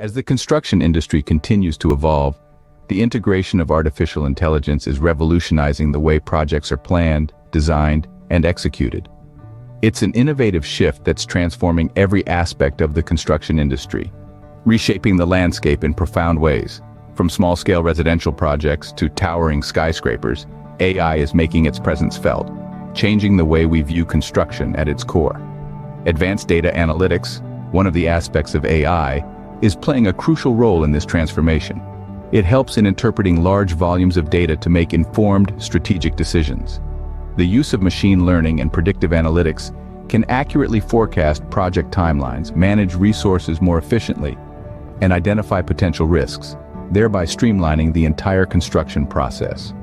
As the construction industry continues to evolve, the integration of artificial intelligence is revolutionizing the way projects are planned, designed, and executed. It's an innovative shift that's transforming every aspect of the construction industry, reshaping the landscape in profound ways. From small-scale residential projects to towering skyscrapers, AI is making its presence felt, changing the way we view construction at its core. Advanced data analytics, one of the aspects of AI, is playing a crucial role in this transformation. It helps in interpreting large volumes of data to make informed, strategic decisions. The use of machine learning and predictive analytics can accurately forecast project timelines, manage resources more efficiently, and identify potential risks, thereby streamlining the entire construction process.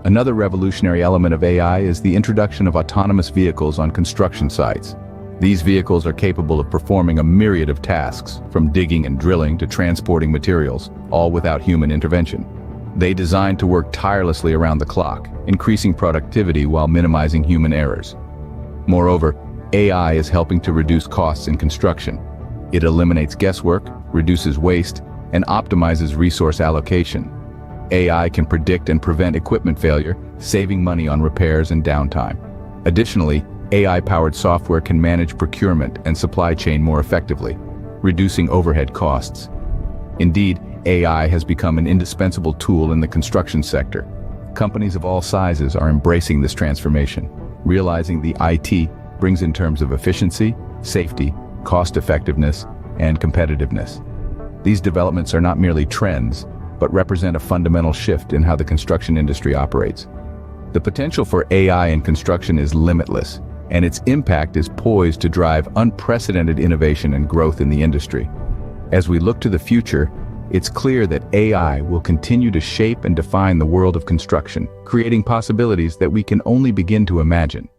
Another revolutionary element of AI is the introduction of autonomous vehicles on construction sites. These vehicles are capable of performing a myriad of tasks, from digging and drilling to transporting materials, all without human intervention. They designed to work tirelessly around the clock, increasing productivity while minimizing human errors. Moreover, AI is helping to reduce costs in construction. It eliminates guesswork, reduces waste, and optimizes resource allocation. AI can predict and prevent equipment failure, saving money on repairs and downtime. Additionally, AI-powered software can manage procurement and supply chain more effectively, reducing overhead costs. Indeed, AI has become an indispensable tool in the construction sector. Companies of all sizes are embracing this transformation, realizing the IT brings in terms of efficiency, safety, cost-effectiveness, and competitiveness. These developments are not merely trends, but represent a fundamental shift in how the construction industry operates. The potential for AI in construction is limitless, and its impact is poised to drive unprecedented innovation and growth in the industry. As we look to the future, it's clear that AI will continue to shape and define the world of construction, creating possibilities that we can only begin to imagine.